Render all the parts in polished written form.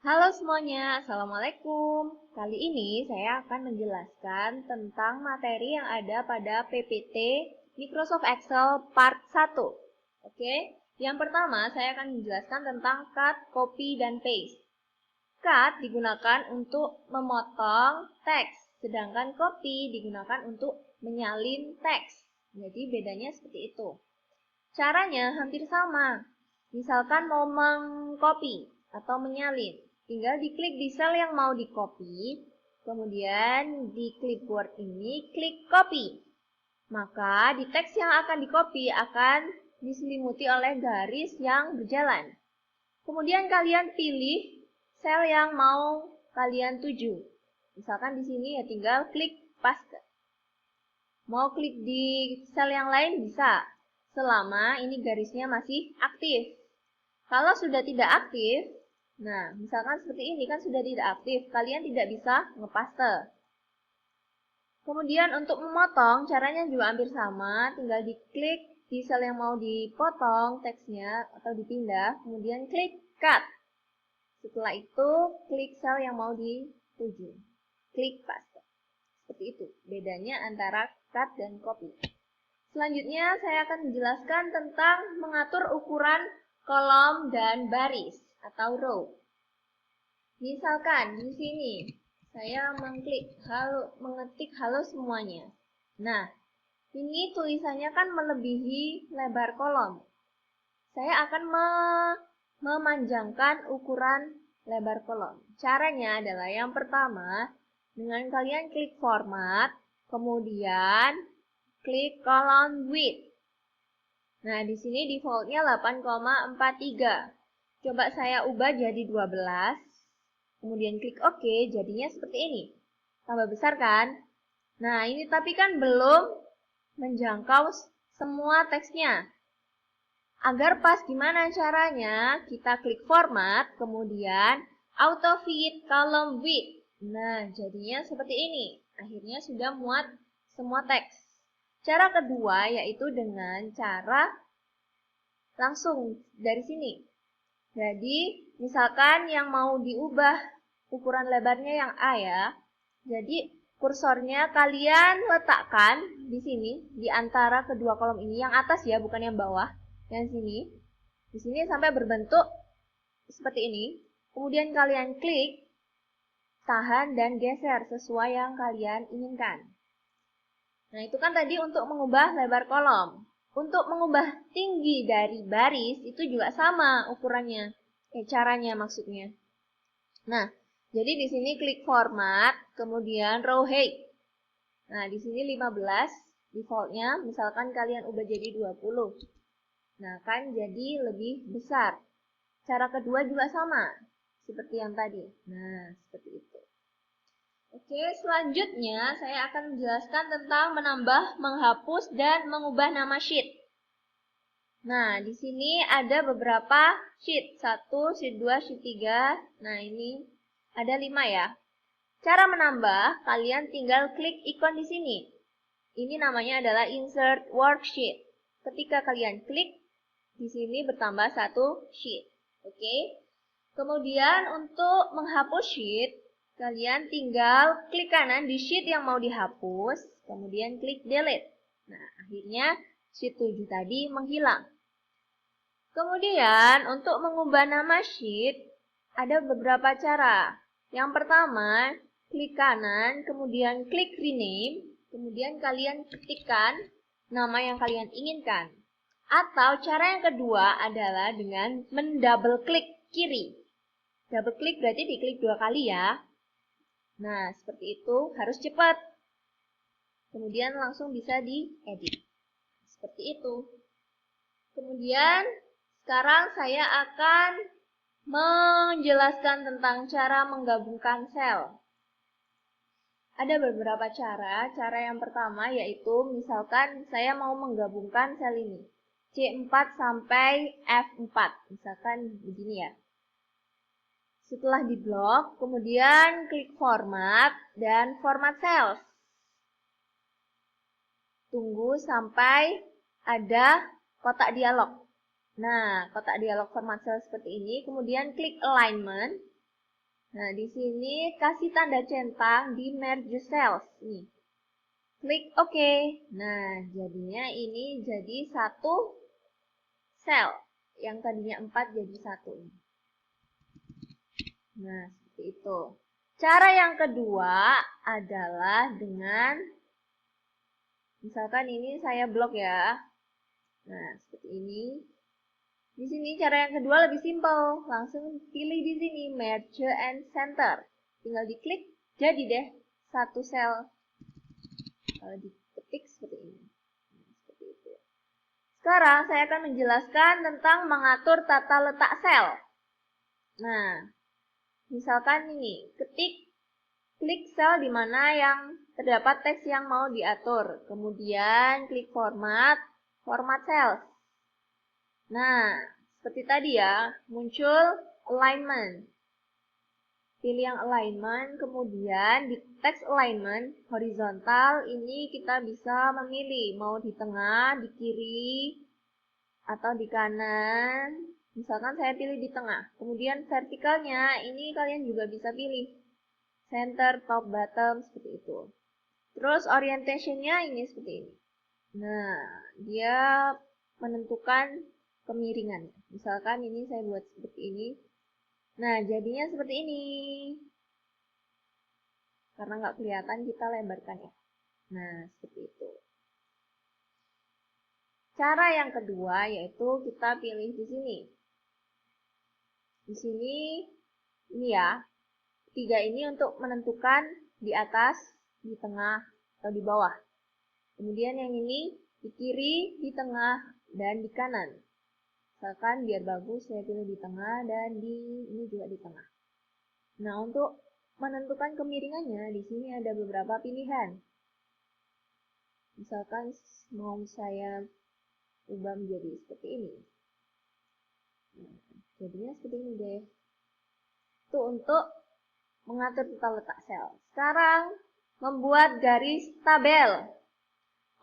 Halo semuanya, Assalamualaikum. Kali ini saya akan menjelaskan tentang materi yang ada pada PPT Microsoft Excel Part 1. Oke, yang pertama saya akan menjelaskan tentang cut, copy, dan paste. Cut digunakan untuk memotong teks, sedangkan copy digunakan untuk menyalin teks. Jadi bedanya seperti itu. Caranya hampir sama. Misalkan mau mengcopy atau menyalin, tinggal diklik di sel yang mau di-copy, kemudian di clipboard ini klik copy. Maka di teks yang akan di-copy akan diselimuti oleh garis yang berjalan. Kemudian kalian pilih sel yang mau kalian tuju. Misalkan di sini ya tinggal klik paste. Mau klik di sel yang lain bisa, selama ini garisnya masih aktif. Kalau sudah tidak aktif, nah misalkan seperti ini kan sudah tidak aktif, kalian tidak bisa ngepaste. Kemudian untuk memotong, caranya juga hampir sama, tinggal diklik di sel yang mau dipotong teksnya atau dipindah, kemudian klik cut. Setelah itu, klik sel yang mau dituju. Klik paste. Seperti itu, bedanya antara cut dan copy. Selanjutnya, saya akan menjelaskan tentang mengatur ukuran kolom dan baris atau row. Misalkan di sini, saya mengetik halo semuanya. Nah, ini tulisannya kan melebihi lebar kolom. Saya akan memanjangkan ukuran lebar kolom. Caranya adalah yang pertama, dengan kalian klik format, kemudian klik column width. Nah, di sini defaultnya 8,43. Coba saya ubah jadi 12. Kemudian klik OK, jadinya seperti ini. Tambah besar kan? Nah, ini tapi kan belum menjangkau semua teksnya. Agar pas gimana caranya? Kita klik format, kemudian auto fit column width. Nah, jadinya seperti ini. Akhirnya sudah muat semua teks. Cara kedua yaitu dengan cara langsung dari sini. Jadi, misalkan yang mau diubah ukuran lebarnya yang A ya. Jadi, kursornya kalian letakkan di sini, di antara kedua kolom ini. Yang atas ya, bukan yang bawah. Yang sini. Di sini sampai berbentuk seperti ini. Kemudian kalian klik, tahan, dan geser sesuai yang kalian inginkan. Nah, itu kan tadi untuk mengubah lebar kolom. Untuk mengubah tinggi dari baris itu juga sama ukurannya. Caranya maksudnya. Nah, jadi di sini klik format, kemudian row height. Nah, di sini 15 defaultnya, misalkan kalian ubah jadi 20. Nah, kan jadi lebih besar. Cara kedua juga sama, seperti yang tadi. Nah, seperti itu. Oke, selanjutnya saya akan menjelaskan tentang menambah, menghapus, dan mengubah nama sheet. Nah, di sini ada beberapa sheet. 1, sheet 2, sheet 3. Nah, ini ada 5 ya. Cara menambah, kalian tinggal klik ikon di sini. Ini namanya adalah insert worksheet. Ketika kalian klik, di sini bertambah 1 sheet. Oke. Kemudian untuk menghapus sheet, kalian tinggal klik kanan di sheet yang mau dihapus, kemudian klik delete. Nah, akhirnya sheet 7 tadi menghilang. Kemudian untuk mengubah nama sheet, ada beberapa cara. Yang pertama, klik kanan, kemudian klik rename, kemudian kalian ketikkan nama yang kalian inginkan. Atau cara yang kedua adalah dengan mendouble klik kiri. Double klik berarti diklik 2 kali ya. Nah, seperti itu, harus cepat. Kemudian langsung bisa diedit. Seperti itu. Kemudian, sekarang saya akan menjelaskan tentang cara menggabungkan sel. Ada beberapa cara. Cara yang pertama yaitu misalkan saya mau menggabungkan sel ini. C4 sampai F4. Misalkan begini ya. Setelah diblok, kemudian klik format dan format cells. Tunggu sampai ada kotak dialog. Nah, kotak dialog format cell seperti ini, kemudian klik alignment. Nah, di sini kasih tanda centang di merge cells nih. Klik OK. Nah, jadinya ini jadi satu sel. Yang tadinya 4 jadi 1. Nah, seperti itu. Cara yang kedua adalah dengan, misalkan ini saya blok ya. Nah, seperti ini. Di sini cara yang kedua lebih simpel. Langsung pilih di sini merge and center. Tinggal diklik, jadi deh satu sel. Kalau diketik seperti ini. Nah, seperti itu. Sekarang saya akan menjelaskan tentang mengatur tata letak sel. Nah, misalkan ini, klik sel di mana yang terdapat teks yang mau diatur. Kemudian klik format cells. Nah, seperti tadi ya, muncul alignment. Pilih yang alignment, kemudian di text alignment horizontal ini kita bisa memilih mau di tengah, di kiri, atau di kanan. Misalkan saya pilih di tengah. Kemudian vertikalnya ini kalian juga bisa pilih center, top, bottom, seperti itu. Terus orientationnya ini seperti ini. Nah, dia menentukan kemiringan. Misalkan ini saya buat seperti ini. Nah, jadinya seperti ini. Karena nggak kelihatan, kita lebarkan ya. Nah, seperti itu. Cara yang kedua yaitu kita pilih di sini. Di sini, ini ya. 3 ini untuk menentukan di atas, di tengah, atau di bawah. Kemudian yang ini di kiri, di tengah, dan di kanan. Misalkan biar bagus saya pilih di tengah dan ini juga di tengah. Nah, untuk menentukan kemiringannya di sini ada beberapa pilihan. Misalkan mau saya ubah menjadi seperti ini. Nah, jadinya seperti ini deh. Itu untuk mengatur tata letak sel. Sekarang membuat garis tabel.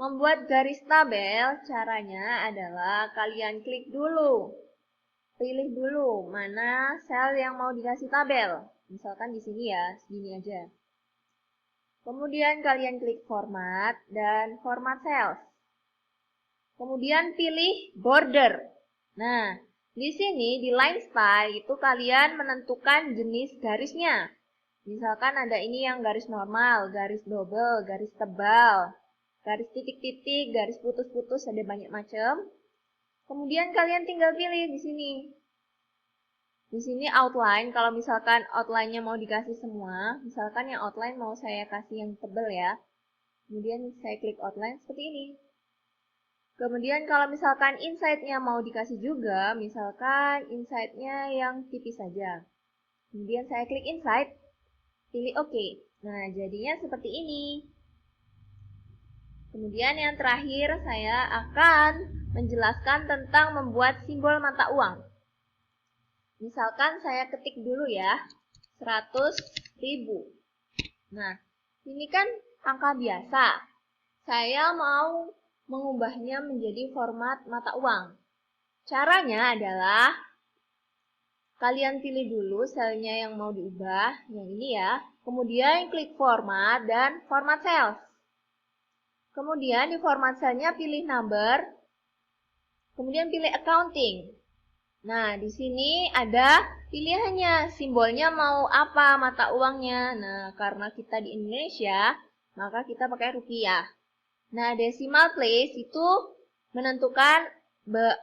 Membuat garis tabel caranya adalah kalian klik dulu. Pilih dulu mana sel yang mau dikasih tabel. Misalkan di sini ya, segini aja. Kemudian kalian klik format dan format cells. Kemudian pilih border. Nah, di sini di line style itu kalian menentukan jenis garisnya. Misalkan ada ini yang garis normal, garis double, garis tebal, garis titik-titik, garis putus-putus, ada banyak macam. Kemudian kalian tinggal pilih di sini. Di sini outline, kalau misalkan outline-nya mau dikasih semua, misalkan yang outline mau saya kasih yang tebal ya. Kemudian saya klik outline seperti ini. Kemudian kalau misalkan inside-nya mau dikasih juga, misalkan inside-nya yang tipis saja. Kemudian saya klik inside, pilih OK. Nah, jadinya seperti ini. Kemudian yang terakhir saya akan menjelaskan tentang membuat simbol mata uang. Misalkan saya ketik dulu ya, 100.000. Nah, ini kan angka biasa. Saya mau mengubahnya menjadi format mata uang. Caranya adalah kalian pilih dulu selnya yang mau diubah, yang ini ya. Kemudian klik format dan format cells. Kemudian di format selnya pilih number, kemudian pilih accounting. Nah, di sini ada pilihannya, simbolnya mau apa mata uangnya. Nah, karena kita di Indonesia, maka kita pakai rupiah. Nah, decimal place itu menentukan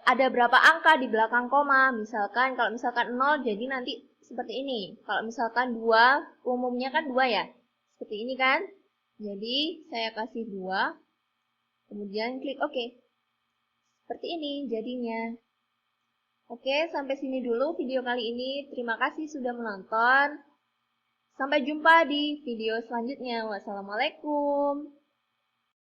ada berapa angka di belakang koma. Misalkan, kalau misalkan 0, jadi nanti seperti ini. Kalau misalkan 2, umumnya kan 2 ya. Seperti ini kan. Jadi, saya kasih 2. Kemudian klik OK. Seperti ini jadinya. Oke, sampai sini dulu video kali ini. Terima kasih sudah menonton. Sampai jumpa di video selanjutnya. Wassalamualaikum.